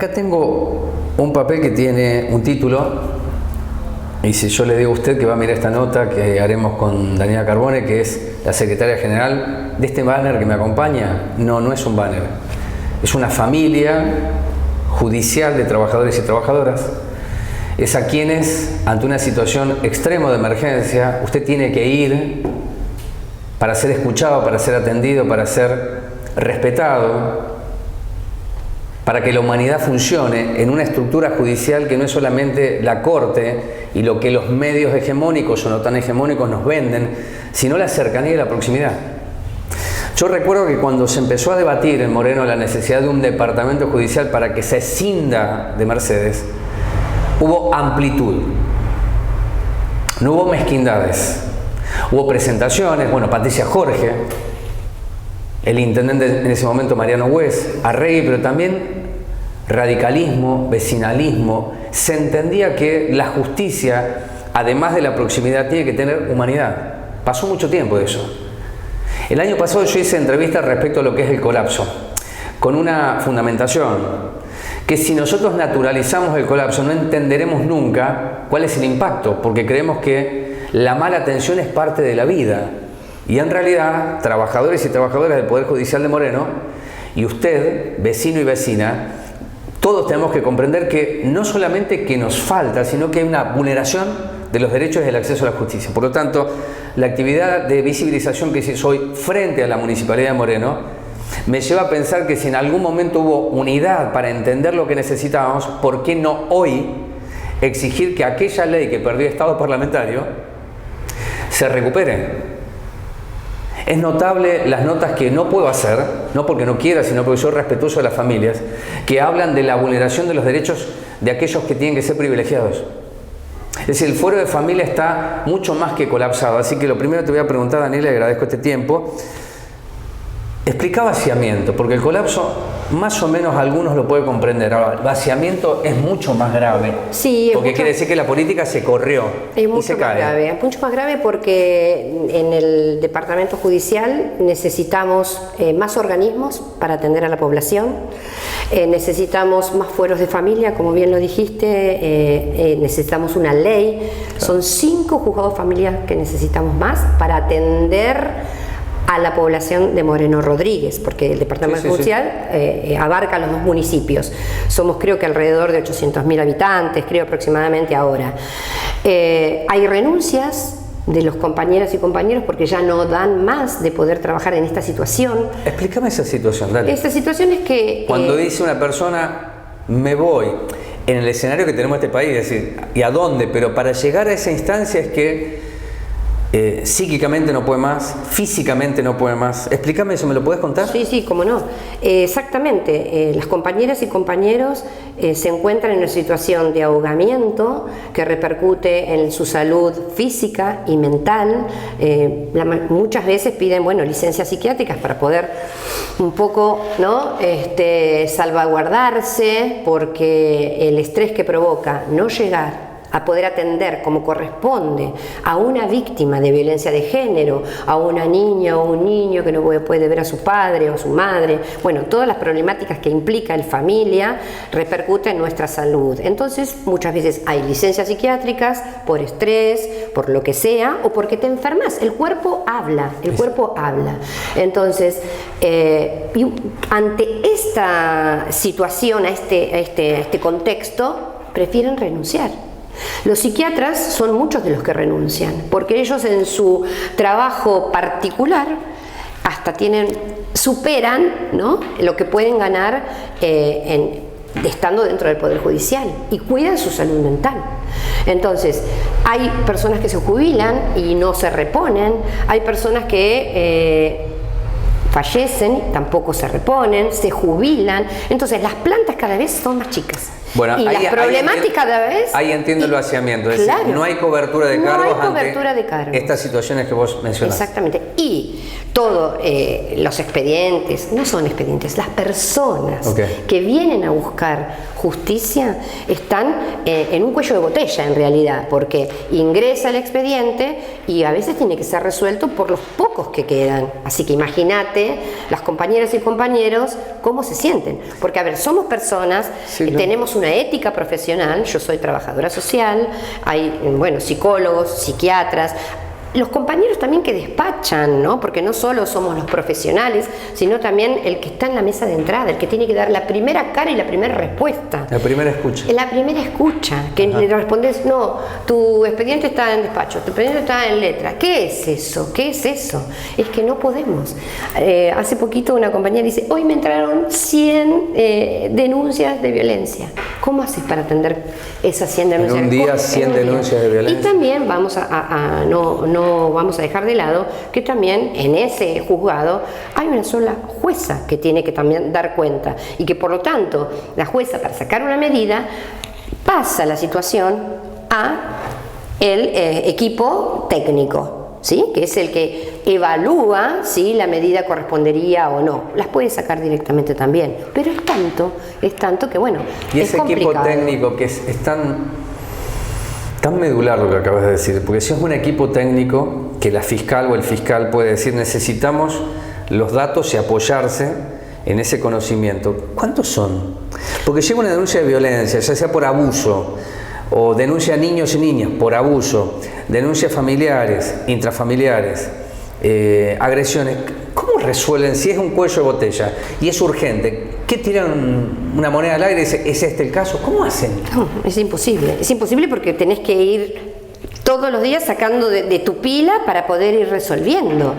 Acá tengo un papel que tiene un título, y si yo le digo a usted que va a mirar esta nota que haremos con Daniela Carbone, que es la secretaria general de este banner que me acompaña, no es un banner, es una familia judicial de trabajadores y trabajadoras. Es a quienes, ante una situación extrema de emergencia, usted tiene que ir para ser escuchado, para ser atendido, para ser respetado, para que la humanidad funcione en una estructura judicial que no es solamente la corte y lo que los medios hegemónicos o no tan hegemónicos nos venden, sino la cercanía y la proximidad. Yo recuerdo que cuando se empezó a debatir en Moreno la necesidad de un departamento judicial para que se escinda de Mercedes, hubo amplitud, no hubo mezquindades, hubo presentaciones, Patricia Jorge, el intendente en ese momento Mariano Güez, Arregui, pero también radicalismo, vecinalismo. Se entendía que la justicia, además de la proximidad, tiene que tener humanidad. Pasó mucho tiempo de eso. El año pasado yo hice entrevistas respecto a lo que es el colapso, con una fundamentación, que si nosotros naturalizamos el colapso no entenderemos nunca cuál es el impacto, porque creemos que la mala atención es parte de la vida. Y en realidad, trabajadores y trabajadoras del Poder Judicial de Moreno, y usted, vecino y vecina, todos tenemos que comprender que no solamente que nos falta, sino que hay una vulneración de los derechos y el acceso a la justicia. Por lo tanto, la actividad de visibilización que hice hoy frente a la Municipalidad de Moreno me lleva a pensar que si en algún momento hubo unidad para entender lo que necesitábamos, ¿por qué no hoy exigir que aquella ley que perdió estado parlamentario se recupere? Es notable las notas que no puedo hacer, no porque no quiera, sino porque soy respetuoso de las familias, que hablan de la vulneración de los derechos de aquellos que tienen que ser privilegiados. Es decir, el fuero de familia está mucho más que colapsado. Así que lo primero que te voy a preguntar, Daniela, y agradezco este tiempo, explica vaciamiento, porque el colapso más o menos algunos lo pueden comprender. Ahora, el vaciamiento es mucho más grave. Sí, porque quiere decir que la política se corrió y se cae. Es mucho más grave porque en el departamento judicial necesitamos más organismos para atender a la población, necesitamos más fueros de familia, como bien lo dijiste, necesitamos una ley. Claro. Son 5 juzgados familiares que necesitamos más para atender a la población de Moreno Rodríguez, porque el departamento judicial abarca los 2 municipios. Somos, creo que alrededor de 800.000 habitantes, creo aproximadamente ahora. Hay renuncias de los compañeras y compañeros porque ya no dan más de poder trabajar en esta situación. Explícame esa situación, dale. Esta situación es que... Cuando dice una persona, me voy, en el escenario que tenemos en este país, es decir, ¿y a dónde? Pero para llegar a esa instancia es que psíquicamente no puede más, físicamente no puede más. Explícame eso, ¿me lo puedes contar? Sí, cómo no. Exactamente. Las compañeras y compañeros se encuentran en una situación de ahogamiento que repercute en su salud física y mental. Muchas veces piden, licencias psiquiátricas para poder un poco, salvaguardarse, porque el estrés que provoca no llegar a poder atender como corresponde a una víctima de violencia de género, a una niña o un niño que no puede ver a su padre o a su madre, todas las problemáticas que implica el familia repercuten en nuestra salud. Entonces, muchas veces hay licencias psiquiátricas por estrés, por lo que sea, o porque te enfermas. El cuerpo habla, Entonces, ante esta situación, a este contexto, prefieren renunciar. Los psiquiatras son muchos de los que renuncian, porque ellos en su trabajo particular hasta superan lo que pueden ganar estando dentro del Poder Judicial y cuidan su salud mental. Entonces, hay personas que se jubilan y no se reponen, hay personas que fallecen, tampoco se reponen, se jubilan. Entonces las plantas cada vez son más chicas Bueno, y ahí, la problemática cada vez... Ahí entiendo el vaciamiento, es claro, decir, no hay cobertura de cargos ante estas situaciones que vos mencionás. Exactamente. Y todos los expedientes, no son expedientes, las personas que vienen a buscar justicia están en un cuello de botella en realidad, porque ingresa el expediente y a veces tiene que ser resuelto por los pocos que quedan. Así que imagínate las compañeras y compañeros cómo se sienten. Porque, a ver, somos personas, tenemos una ética profesional, yo soy trabajadora social, hay, bueno, psicólogos, psiquiatras, los compañeros también que despachan, ¿no? Porque no solo somos los profesionales, sino también el que está en la mesa de entrada, el que tiene que dar la primera cara y la primera respuesta. La primera escucha. La primera escucha, que le respondes, no, tu expediente está en despacho, tu expediente está en letra. ¿Qué es eso? ¿Qué es eso? Es que no podemos. Hace poquito una compañera dice, hoy me entraron 100 denuncias de violencia. ¿Cómo haces para atender esas 100 denuncias? En un día 100 denuncias de violencia. Y también vamos no vamos a dejar de lado que también en ese juzgado hay una sola jueza que tiene que también dar cuenta y que por lo tanto la jueza, para sacar una medida, pasa la situación a el equipo técnico, ¿sí? Que es el que evalúa si la medida correspondería o no. Las puede sacar directamente también, pero es tanto que bueno, y ese equipo técnico que es tan medular lo que acabas de decir, porque si es un equipo técnico que la fiscal o el fiscal puede decir necesitamos los datos y apoyarse en ese conocimiento, ¿cuántos son? Porque llega una denuncia de violencia, ya sea por abuso, o denuncia a niños y niñas por abuso, denuncias familiares, intrafamiliares, agresiones. ¿Cómo resuelven si es un cuello de botella y es urgente? ¿Qué tiran una moneda al aire y dicen, ¿es este el caso? ¿Cómo hacen? No, es imposible porque tenés que ir todos los días sacando de tu pila para poder ir resolviendo.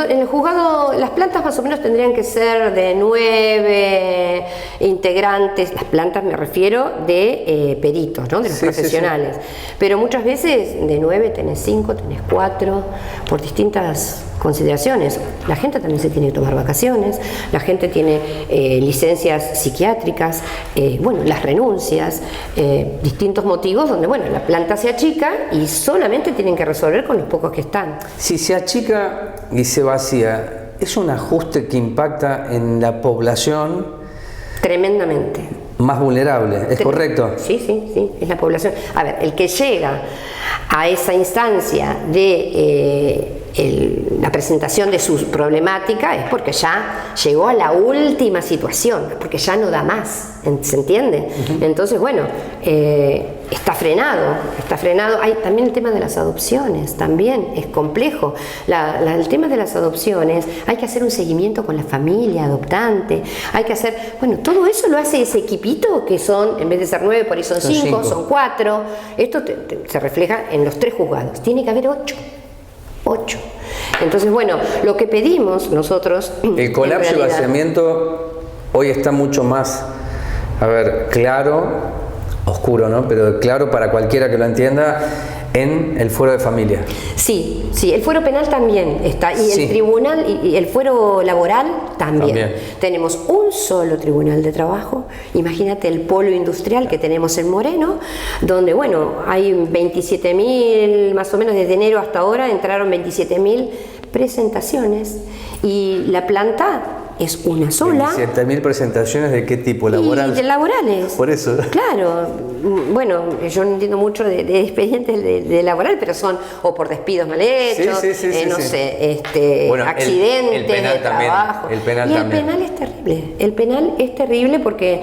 En el juzgado las plantas más o menos tendrían que ser de 9 integrantes, las plantas me refiero de peritos, ¿no? De los profesionales, pero muchas veces de 9 tenés 5, tenés 4, por distintas consideraciones. La gente también se tiene que tomar vacaciones, la gente tiene licencias psiquiátricas, bueno, las renuncias, distintos motivos donde, bueno, la planta se achica y solamente tienen que resolver con los pocos que están. Si se achica y se vacía, ¿es un ajuste que impacta en la población? Tremendamente. Más vulnerable, ¿es correcto? Sí, es la población. A ver, el que llega a esa instancia de la presentación de su problemática es porque ya llegó a la última situación, porque ya no da más, ¿se entiende? Entonces, bueno, está frenado. Hay también el tema de las adopciones, también es complejo. El tema de las adopciones, hay que hacer un seguimiento con la familia adoptante, hay que hacer, bueno, todo eso lo hace ese equipito que son, en vez de ser 9, por ahí son 5, son 4. Esto se refleja en los 3 juzgados, tiene que haber 8. Entonces, bueno, lo que pedimos nosotros... El colapso y vaciamiento hoy está mucho más, claro, oscuro, ¿no? Pero claro para cualquiera que lo entienda, en el fuero de familia. Sí, el fuero penal también está, y el tribunal y el fuero laboral también. Tenemos un solo tribunal de trabajo, imagínate el polo industrial que tenemos en Moreno, donde, bueno, hay 27.000, más o menos desde enero hasta ahora, entraron 27.000 presentaciones, y la planta es una sola. 27.000 presentaciones, ¿de qué tipo? ¿Laborales? Y de laborales. Por eso. Claro. Bueno, yo no entiendo mucho de expedientes de laboral, pero son o por despidos mal hechos, bueno, accidentes el penal de trabajo. El penal y también. El penal es terrible. El penal es terrible porque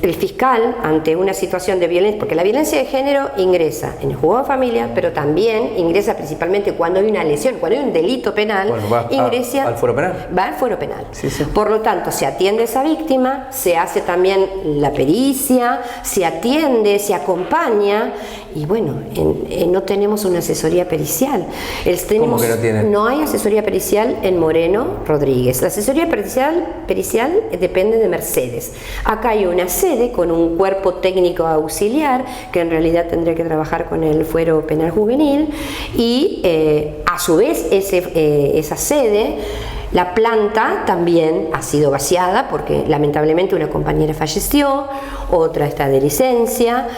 el fiscal, ante una situación de violencia, porque la violencia de género ingresa en el juzgado de familia, pero también ingresa principalmente cuando hay una lesión, cuando hay un delito penal, ingresa al fuero penal. Va al fuero penal. Por lo tanto, se atiende a esa víctima, se hace también la pericia, se atiende, se acompaña, y bueno, no tenemos una asesoría pericial. ¿Cómo que no tienen? No hay asesoría pericial en Moreno Rodríguez. La asesoría pericial depende de Mercedes. Acá hay una sede con un cuerpo técnico auxiliar que en realidad tendría que trabajar con el fuero penal juvenil, y a su vez esa sede La planta también ha sido vaciada porque lamentablemente una compañera falleció, otra está de licencia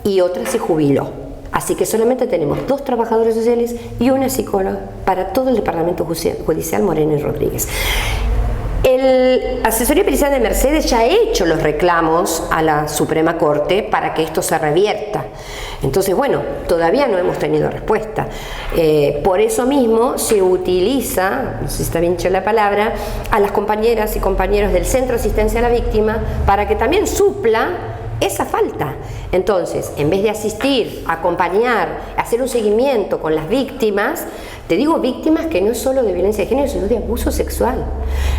y otra se jubiló. Así que solamente tenemos 2 trabajadores sociales y una psicóloga para todo el Departamento Judicial Moreno y Rodríguez. El Asesoría Pericial de Mercedes ya ha hecho los reclamos a la Suprema Corte para que esto se revierta. Entonces, bueno, todavía no hemos tenido respuesta. Por eso mismo se utiliza, no sé si está bien dicha la palabra, a las compañeras y compañeros del Centro de Asistencia a la Víctima para que también supla esa falta. Entonces, en vez de asistir, acompañar, hacer un seguimiento con las víctimas, te digo víctimas que no es solo de violencia de género, sino de abuso sexual.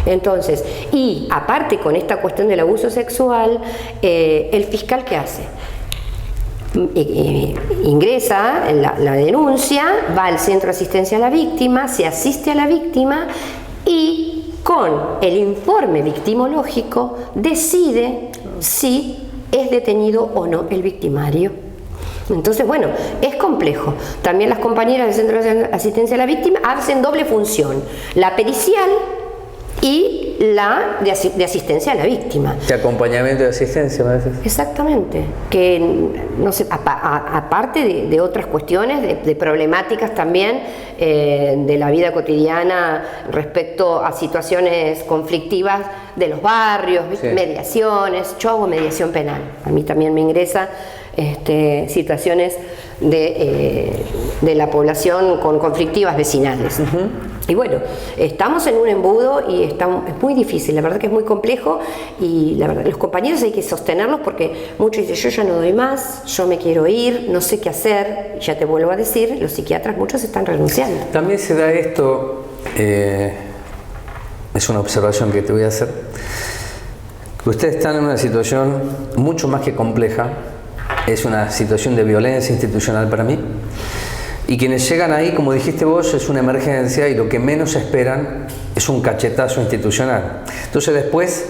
Entonces, y aparte con esta cuestión del abuso sexual, el fiscal ¿qué hace? Ingresa la denuncia, va al Centro de Asistencia a la Víctima, se asiste a la víctima y con el informe victimológico decide si es detenido o no el victimario. Entonces, bueno, es complejo. También las compañeras del Centro de Asistencia a la Víctima hacen doble función, la pericial y la de asistencia a la víctima. De acompañamiento y asistencia, me decís. Exactamente, que no sé, aparte de otras cuestiones, de problemáticas también de la vida cotidiana respecto a situaciones conflictivas de los barrios, sí. Mediaciones, yo hago mediación penal, a mí también me ingresa situaciones de la población con conflictivas vecinales. Y bueno, estamos en un embudo y es muy difícil, la verdad que es muy complejo y la verdad, los compañeros hay que sostenerlos porque muchos dicen, yo ya no doy más, yo me quiero ir, no sé qué hacer, ya te vuelvo a decir, los psiquiatras muchos están renunciando. También se da esto, es una observación que te voy a hacer, que ustedes están en una situación mucho más que compleja, es una situación de violencia institucional para mí. Y quienes llegan ahí, como dijiste vos, es una emergencia y lo que menos esperan es un cachetazo institucional. Entonces después,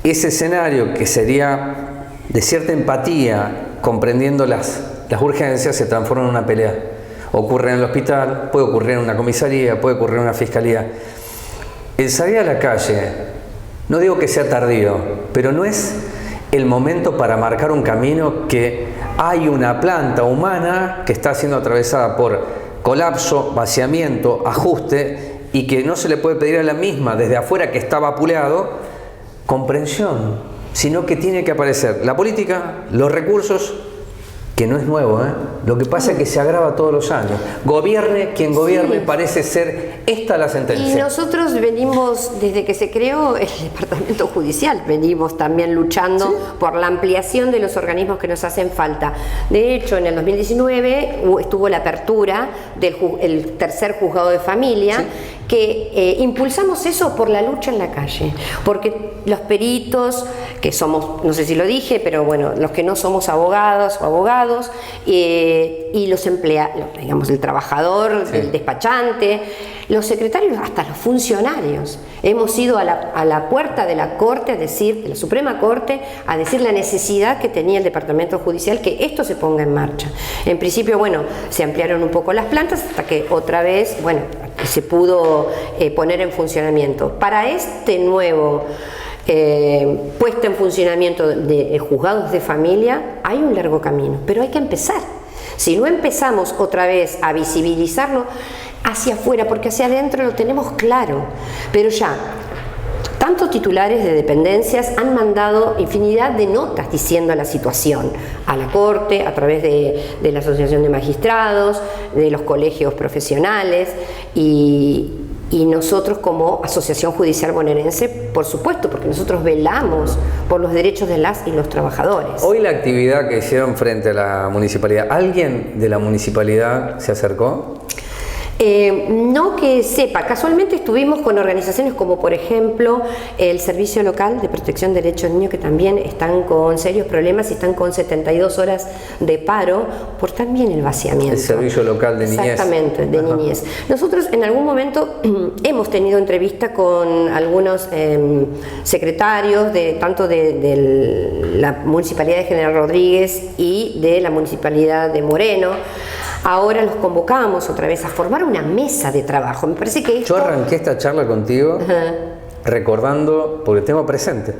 ese escenario que sería de cierta empatía, comprendiendo las urgencias, se transforma en una pelea. Ocurre en el hospital, puede ocurrir en una comisaría, puede ocurrir en una fiscalía. El salir a la calle, no digo que sea tardío, pero no es el momento para marcar un camino que hay una planta humana que está siendo atravesada por colapso, vaciamiento, ajuste y que no se le puede pedir a la misma desde afuera que está vapuleado comprensión, sino que tiene que aparecer la política, los recursos, que no es nuevo, lo que pasa es que se agrava todos los años. Gobierne quien gobierne, sí. Parece ser esta la sentencia. Y nosotros venimos, desde que se creó el Departamento Judicial, venimos también luchando, ¿sí?, por la ampliación de los organismos que nos hacen falta. De hecho, en el 2019 estuvo la apertura del tercer juzgado de familia, ¿sí?, que impulsamos eso por la lucha en la calle, porque los peritos, que somos, no sé si lo dije, pero bueno, los que no somos abogados o abogados, y los empleados, digamos, el trabajador, sí, el despachante, los secretarios, hasta los funcionarios, hemos ido a la puerta de la Corte, de la Suprema Corte, a decir la necesidad que tenía el Departamento Judicial que esto se ponga en marcha. En principio, bueno, se ampliaron un poco las plantas hasta que otra vez, bueno, se pudo poner en funcionamiento. Para este nuevo puesta en funcionamiento de juzgados de familia hay un largo camino, pero hay que empezar. Si no empezamos otra vez a visibilizarlo hacia afuera, porque hacia adentro lo tenemos claro, pero ya tantos titulares de dependencias han mandado infinidad de notas diciendo la situación a la Corte, a través de la Asociación de Magistrados, de los colegios profesionales y nosotros como Asociación Judicial Bonaerense, por supuesto, porque nosotros velamos por los derechos de las y los trabajadores. Hoy la actividad que hicieron frente a la municipalidad, ¿alguien de la municipalidad se acercó? No que sepa, casualmente estuvimos con organizaciones como por ejemplo el Servicio Local de Protección de Derechos Niños, que también están con serios problemas y están con 72 horas de paro por también el vaciamiento. El Servicio Local de Niñez. Exactamente, de niñez. Nosotros en algún momento hemos tenido entrevista con algunos secretarios tanto de la Municipalidad de General Rodríguez y de la Municipalidad de Moreno. Ahora los convocamos otra vez a formar una mesa de trabajo. Me parece que esto... Yo arranqué esta charla contigo recordando, porque tengo presente,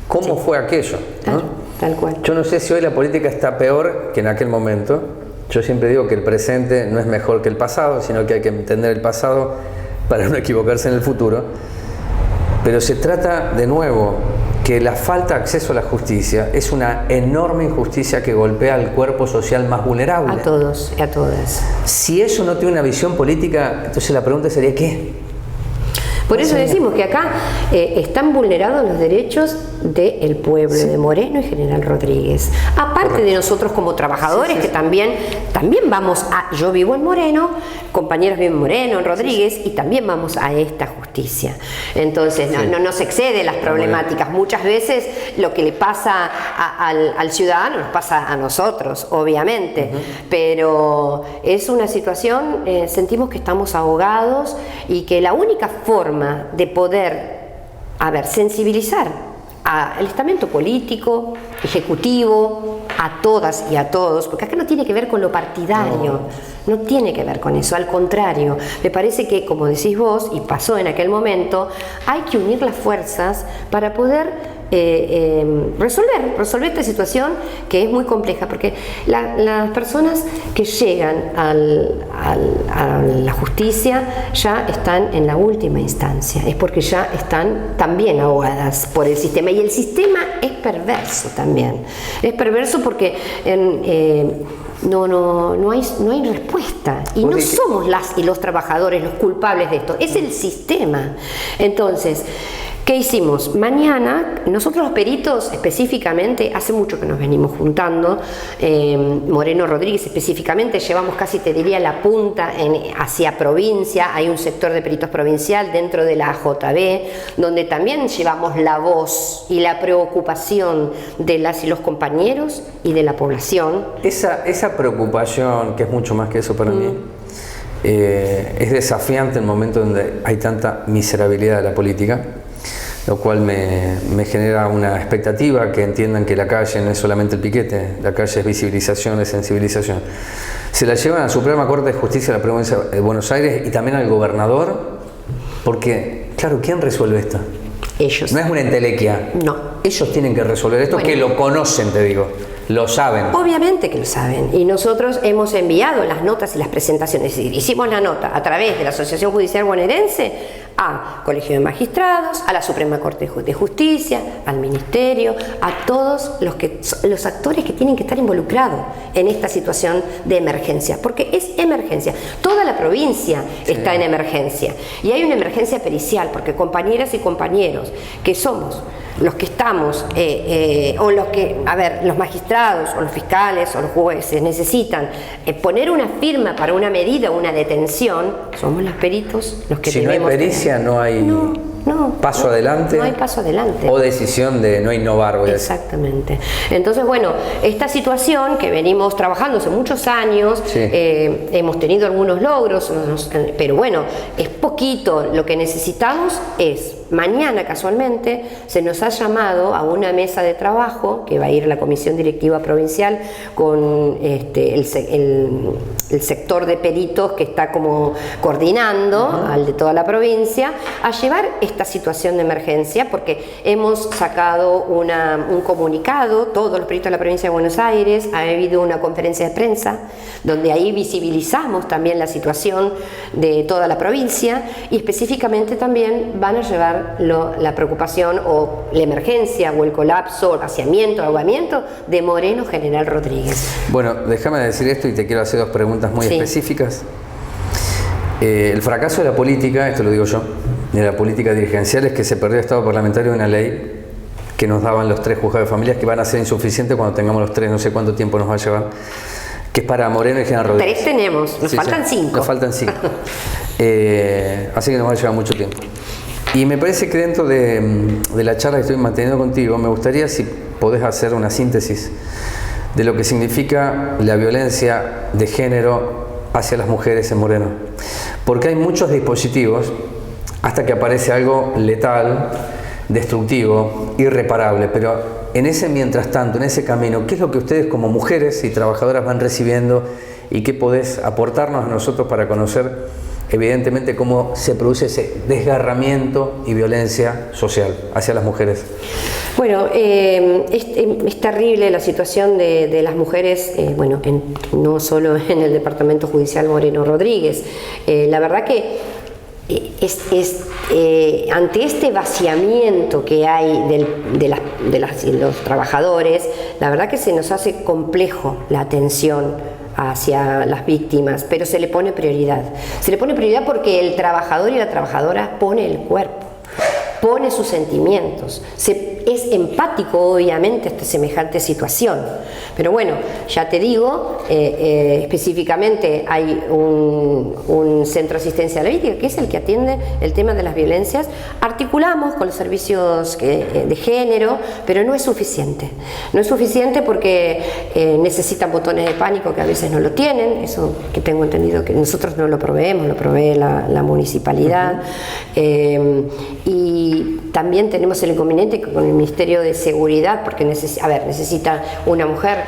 cómo fue aquello, ¿no? Claro, tal cual. Yo no sé si hoy la política está peor que en aquel momento. Yo siempre digo que el presente no es mejor que el pasado, sino que hay que entender el pasado para no equivocarse en el futuro. Pero se trata, de nuevo, que la falta de acceso a la justicia es una enorme injusticia que golpea al cuerpo social más vulnerable. A todos y a todas. Si eso no tiene una visión política, entonces la pregunta sería ¿qué? Por eso decimos que acá están vulnerados los derechos del pueblo, de Moreno y General Rodríguez. Aparte de nosotros como trabajadores, que también vamos a... Yo vivo en Moreno, compañeros viven en Moreno, en Rodríguez, y también vamos a esta justicia. Entonces, no se excede las problemáticas. Muchas veces lo que le pasa al ciudadano nos pasa a nosotros, obviamente. Pero es una situación, sentimos que estamos ahogados y que la única forma de poder, sensibilizar al estamento político, ejecutivo, a todas y a todos, porque acá no tiene que ver con lo partidario, no tiene que ver con eso, al contrario, me parece que, como decís vos, y pasó en aquel momento, hay que unir las fuerzas para poder resolver esta situación que es muy compleja, porque las personas que llegan a la justicia ya están en la última instancia, es porque ya están también ahogadas por el sistema, y el sistema es perverso también, es perverso porque no hay respuesta, y no somos las y los trabajadores los culpables de esto, es el sistema. Entonces, ¿qué hicimos? Mañana, nosotros los peritos específicamente, hace mucho que nos venimos juntando, Moreno Rodríguez específicamente, llevamos casi, te diría, la punta hacia provincia, hay un sector de peritos provincial dentro de la AJB, donde también llevamos la voz y la preocupación de las y los compañeros y de la población. Esa preocupación, que es mucho más que eso para mí, es desafiante en el momento donde hay tanta miserabilidad de la política, lo cual me genera una expectativa que entiendan que la calle no es solamente el piquete, la calle es visibilización, es sensibilización. Se la llevan a la Suprema Corte de Justicia de la Provincia de Buenos Aires y también al gobernador, porque, claro, ¿quién resuelve esto? Ellos. No es una entelequia. No. Ellos tienen que resolver esto, que lo conocen, te digo. Lo saben. Obviamente que lo saben. Y nosotros hemos enviado las notas y las presentaciones. Hicimos la nota a través de la Asociación Judicial Bonaerense a Colegio de Magistrados, a la Suprema Corte de Justicia, al Ministerio, a todos los actores que tienen que estar involucrados en esta situación de emergencia. Porque es emergencia. Toda la provincia está en emergencia. Y hay una emergencia pericial, porque compañeras y compañeros que somos los que estamos, o los que, los magistrados, o los fiscales, o los jueces, necesitan poner una firma para una medida o una detención, somos los peritos los que debemos. Si no hay pericia, no hay paso adelante. No hay paso adelante. O decisión de no innovar. Exactamente. Entonces, bueno, esta situación que venimos trabajando hace muchos años, hemos tenido algunos logros, pero bueno, es poquito. Lo que necesitamos es, mañana casualmente, se nos ha llamado a una mesa de trabajo que va a ir la Comisión Directiva Provincial con el sector de peritos que está como coordinando al de toda la provincia, a llevar esta situación de emergencia, porque hemos sacado un comunicado, todos los peritos de la provincia de Buenos Aires, ha habido una conferencia de prensa donde ahí visibilizamos también la situación de toda la provincia, y específicamente también van a llevar la preocupación o la emergencia o el colapso, el vaciamiento, el ahogamiento de Moreno General Rodríguez. Bueno, déjame decir esto y te quiero hacer dos preguntas muy específicas. El fracaso de la política, esto lo digo yo, de la política dirigencial, es que se perdió el Estado parlamentario de una ley que nos daban los 3 juzgados de familias, que van a ser insuficientes cuando tengamos los 3, no sé cuánto tiempo nos va a llevar, que es para Moreno y General Rodríguez. 3 tenemos, nos faltan 5. Nos faltan 5. Así que nos va a llevar mucho tiempo. Y me parece que dentro de la charla que estoy manteniendo contigo, me gustaría si podés hacer una síntesis de lo que significa la violencia de género hacia las mujeres en Moreno. Porque hay muchos dispositivos hasta que aparece algo letal, destructivo, irreparable. Pero en ese mientras tanto, en ese camino, ¿qué es lo que ustedes como mujeres y trabajadoras van recibiendo y qué podés aportarnos a nosotros para conocer evidentemente cómo se produce ese desgarramiento y violencia social hacia las mujeres. Bueno, es terrible la situación de las mujeres, no solo en el Departamento Judicial Moreno Rodríguez. La verdad que ante este vaciamiento que hay de los trabajadores, la verdad que se nos hace complejo la atención hacia las víctimas, pero se le pone prioridad. Se le pone prioridad porque el trabajador y la trabajadora pone el cuerpo, pone sus sentimientos, es empático obviamente ante semejante situación. Pero bueno, ya te digo, específicamente hay un centro de asistencia a la víctima que es el que atiende el tema de las violencias. Articulamos con los servicios de género, pero no es suficiente. No es suficiente porque necesitan botones de pánico que a veces no lo tienen, eso que tengo entendido que nosotros no lo proveemos, lo provee la municipalidad. Y también tenemos el inconveniente con el Ministerio de Seguridad, porque necesita una mujer,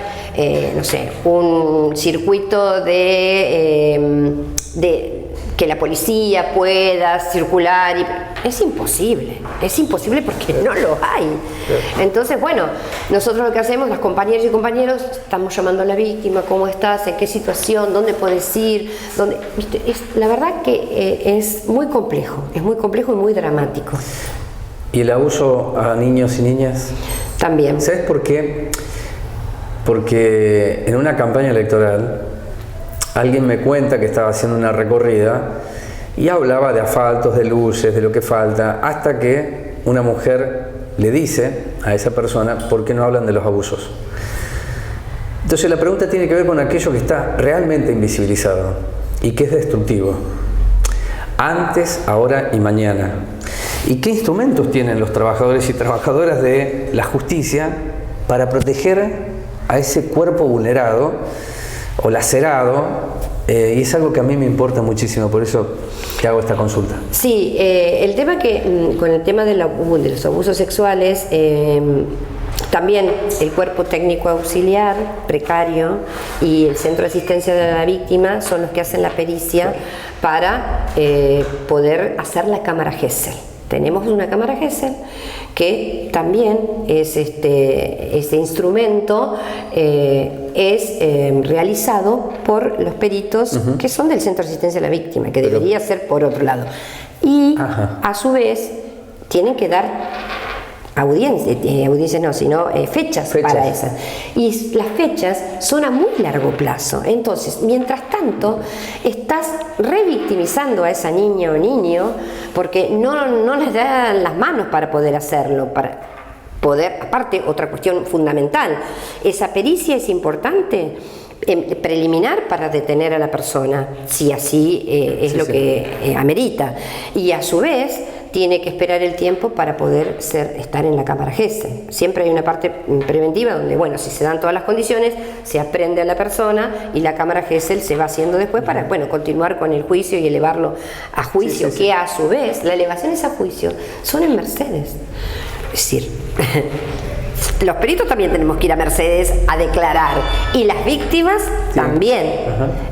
un circuito de que la policía pueda circular. Es imposible porque no lo hay. Entonces, bueno, nosotros lo que hacemos, las compañeras y compañeros, estamos llamando a la víctima, ¿cómo estás? ¿En qué situación? ¿Dónde puedes ir? La verdad que es muy complejo y muy dramático. ¿Y el abuso a niños y niñas? También. ¿Sabes por qué? Porque en una campaña electoral alguien me cuenta que estaba haciendo una recorrida y hablaba de asfaltos, de luces, de lo que falta, hasta que una mujer le dice a esa persona: ¿por qué no hablan de los abusos? Entonces la pregunta tiene que ver con aquello que está realmente invisibilizado y que es destructivo. Antes, ahora y mañana. ¿Y qué instrumentos tienen los trabajadores y trabajadoras de la justicia para proteger a ese cuerpo vulnerado o lacerado? Y es algo que a mí me importa muchísimo, por eso te hago esta consulta. Sí, el tema con el tema de los abusos sexuales, también el cuerpo técnico auxiliar, precario, y el centro de asistencia de la víctima son los que hacen la pericia para poder hacer la cámara Gesell. Tenemos una cámara Gesell que también es este instrumento es realizado por los peritos que son del Centro de Asistencia a la Víctima, que debería ser por otro lado. Y a su vez tienen que dar fechas para esas. Y las fechas son a muy largo plazo. Entonces, mientras tanto, estás revictimizando a esa niña o niño porque no les dan las manos para poder hacerlo, para poder, aparte, otra cuestión fundamental, esa pericia es importante preliminar para detener a la persona, si así es lo que amerita. Y a su vez tiene que esperar el tiempo para poder estar en la cámara Gesell. Siempre hay una parte preventiva donde, bueno, si se dan todas las condiciones, se aprende a la persona y la cámara Gesell se va haciendo después para, bueno, continuar con el juicio y elevarlo a juicio, que a su vez, las elevaciones a juicio son en Mercedes. Es decir, los peritos también tenemos que ir a Mercedes a declarar y las víctimas también.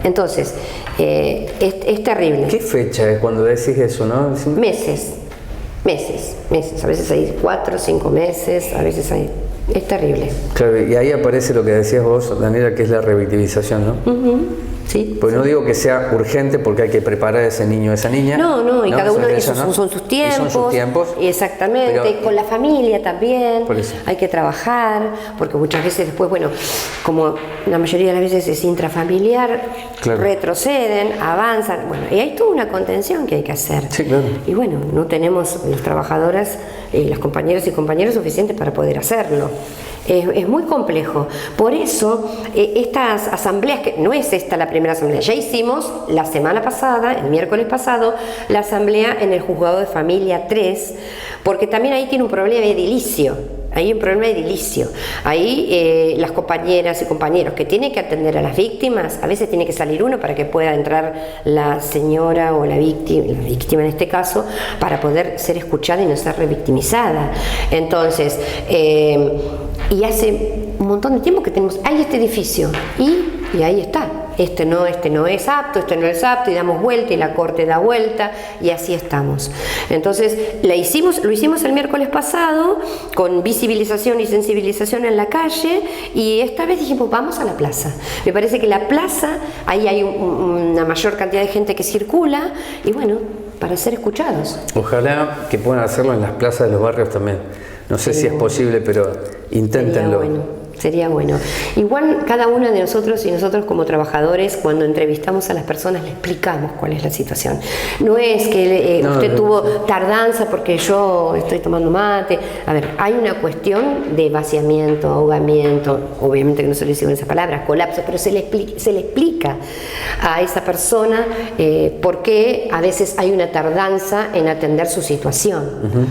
Entonces, es terrible. ¿Qué fecha es cuando decís eso, no? Meses. A veces hay 4 o 5 meses, a veces hay... Es terrible. Claro, y ahí aparece lo que decías vos, Daniela, que es la revictimización, ¿no? Sí. Pues no digo que sea urgente porque hay que preparar a ese niño o esa niña. No, y cada uno de esos son sus tiempos. Y son sus tiempos. Exactamente, pero, y con la familia también. Hay que trabajar, porque muchas veces después, bueno, como la mayoría de las veces es intrafamiliar, retroceden, avanzan, bueno, y hay toda una contención que hay que hacer. Sí, claro. Y bueno, no tenemos las trabajadoras, las compañeras y compañeros suficientes para poder hacerlo. Es muy complejo. Por eso, estas asambleas, que no es esta la primera asamblea, ya hicimos la semana pasada, el miércoles pasado, la asamblea en el Juzgado de Familia 3, porque también ahí tiene un problema edilicio. Ahí las compañeras y compañeros que tienen que atender a las víctimas, a veces tiene que salir uno para que pueda entrar la señora o la víctima en este caso, para poder ser escuchada y no ser revictimizada. Entonces, y hace un montón de tiempo que tenemos, hay este edificio y ahí está. este no es apto, este no es apto, y damos vuelta y la Corte da vuelta y así estamos. Entonces lo hicimos el miércoles pasado con visibilización y sensibilización en la calle, y esta vez dijimos vamos a la plaza. Me parece que la plaza, ahí hay una mayor cantidad de gente que circula, y bueno, para ser escuchados. Ojalá que puedan hacerlo en las plazas de los barrios también. No sé si es posible, pero inténtenlo. Sería bueno. Igual cada uno de nosotros y nosotros como trabajadores, cuando entrevistamos a las personas, le explicamos cuál es la situación. No es que usted tuvo tardanza porque yo estoy tomando mate. A ver, hay una cuestión de vaciamiento, ahogamiento, obviamente que no se le dice con esas palabras, colapso, pero se le explica a esa persona por qué a veces hay una tardanza en atender su situación.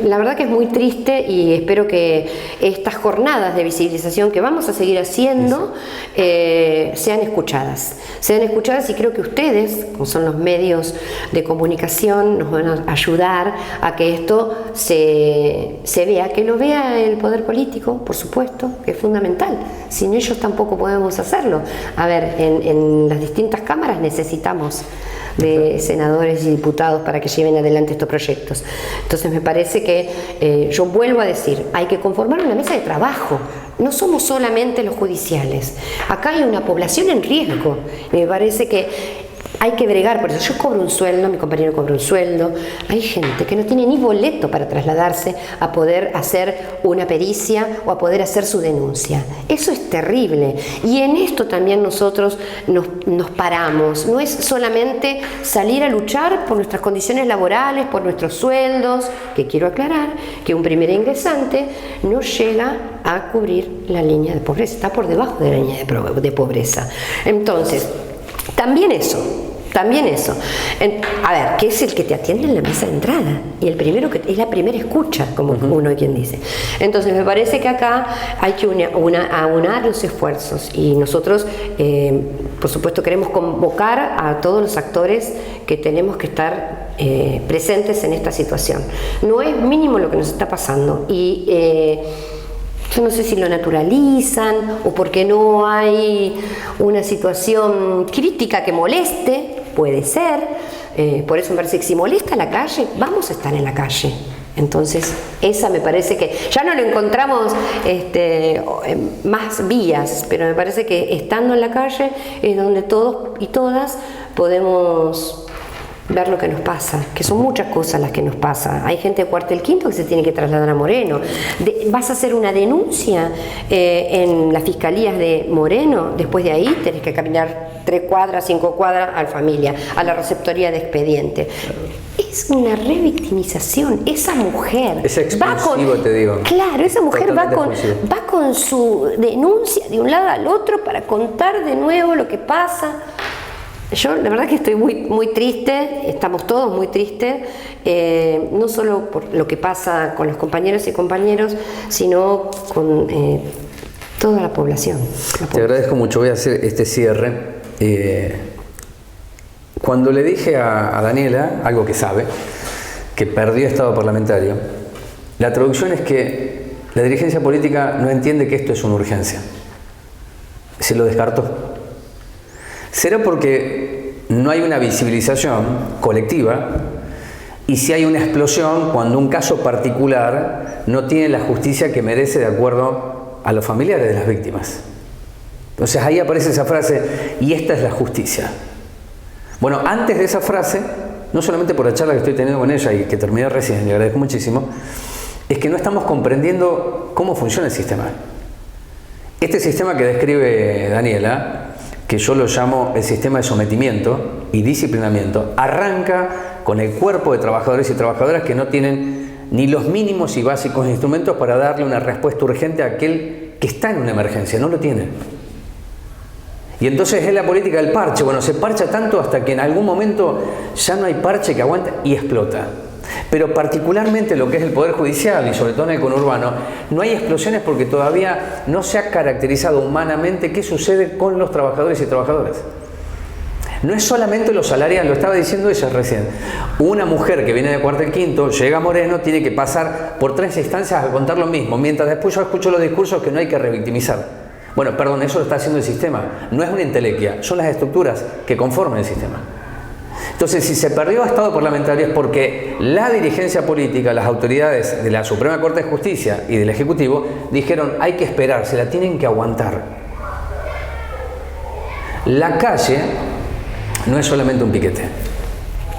La verdad que es muy triste, y espero que estas jornadas de visibilización que vamos a seguir haciendo sean escuchadas, y creo que ustedes, como son los medios de comunicación, nos van a ayudar a que esto se vea, que lo vea el poder político, por supuesto, que es fundamental. Sin ellos tampoco podemos hacerlo. A ver, en las distintas cámaras necesitamos de senadores y diputados para que lleven adelante estos proyectos. Entonces me parece que, yo vuelvo a decir, hay que conformar una mesa de trabajo. No somos solamente los judiciales. Acá hay una población en riesgo. Y me parece que hay que bregar por eso. Yo cobro un sueldo, mi compañero cobra un sueldo. Hay gente que no tiene ni boleto para trasladarse a poder hacer una pericia o a poder hacer su denuncia. Eso es terrible. Y en esto también nosotros nos paramos. No es solamente salir a luchar por nuestras condiciones laborales, por nuestros sueldos, que quiero aclarar que un primer ingresante no llega a cubrir la línea de pobreza, está por debajo de la línea de pobreza. Entonces, también eso. A ver, ¿qué es el que te atiende en la mesa de entrada? Y el primero que es la primera escucha, como uno hay quien dice. Entonces me parece que acá hay que aunar los esfuerzos, y nosotros, por supuesto, queremos convocar a todos los actores que tenemos que estar presentes en esta situación. No es mínimo lo que nos está pasando, y yo no sé si lo naturalizan o porque no hay una situación crítica que moleste, puede ser. Por eso me parece que si molesta la calle, vamos a estar en la calle. Entonces, esa me parece que ya no lo encontramos más vías, pero me parece que estando en la calle es donde todos y todas podemos ver lo que nos pasa, que son muchas cosas las que nos pasa. Hay gente de Cuartel Quinto que se tiene que trasladar a Moreno. Vas a hacer una denuncia en las fiscalías de Moreno, después de ahí tenés que caminar 3 cuadras, 5 cuadras a la familia, a la receptoría de expediente. Es una revictimización. Esa mujer es explosivo, te digo. Claro, esa mujer va con su denuncia de un lado al otro para contar de nuevo lo que pasa. Yo la verdad que estoy muy triste, estamos todos muy tristes, no solo por lo que pasa con los compañeros y compañeros, sino con toda la población. Te agradezco mucho, voy a hacer este cierre. Cuando le dije a Daniela, algo que sabe, que perdió estado parlamentario, la traducción es que la dirigencia política no entiende que esto es una urgencia. Se lo descartó. ¿Será porque no hay una visibilización colectiva? Y si hay una explosión cuando un caso particular no tiene la justicia que merece de acuerdo a los familiares de las víctimas. Entonces ahí aparece esa frase, y esta es la justicia. Bueno, antes de esa frase, no solamente por la charla que estoy teniendo con ella y que terminé recién, le agradezco muchísimo, es que no estamos comprendiendo cómo funciona el sistema. Este sistema que describe Daniela, que yo lo llamo el sistema de sometimiento y disciplinamiento, arranca con el cuerpo de trabajadores y trabajadoras que no tienen ni los mínimos y básicos instrumentos para darle una respuesta urgente a aquel que está en una emergencia, no lo tienen. Y entonces es la política del parche. Bueno, se parcha tanto hasta que en algún momento ya no hay parche que aguante y explota. Pero particularmente lo que es el Poder Judicial y sobre todo en el conurbano, no hay explosiones porque todavía no se ha caracterizado humanamente qué sucede con los trabajadores y trabajadoras. No es solamente lo salarial, lo estaba diciendo ella recién. Una mujer que viene de Cuartel Quinto, llega a Moreno, tiene que pasar por 3 instancias a contar lo mismo, mientras después yo escucho los discursos que no hay que revictimizar. Bueno, perdón, eso lo está haciendo el sistema. No es una entelequia, son las estructuras que conforman el sistema. Entonces, si se perdió Estado parlamentario es porque la dirigencia política, las autoridades de la Suprema Corte de Justicia y del Ejecutivo dijeron hay que esperar, se la tienen que aguantar. La calle no es solamente un piquete.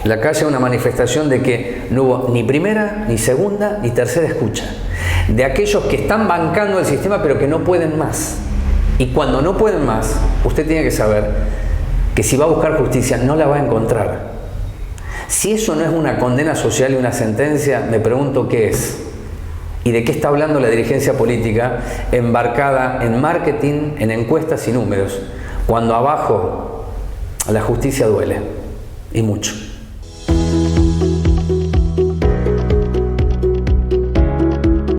La calle es una manifestación de que no hubo ni primera, ni segunda, ni tercera escucha. De aquellos que están bancando el sistema pero que no pueden más. Y cuando no pueden más, usted tiene que saber que si va a buscar justicia no la va a encontrar. Si eso no es una condena social y una sentencia, me pregunto qué es. ¿Y de qué está hablando la dirigencia política embarcada en marketing, en encuestas y números? Cuando abajo la justicia duele, y mucho.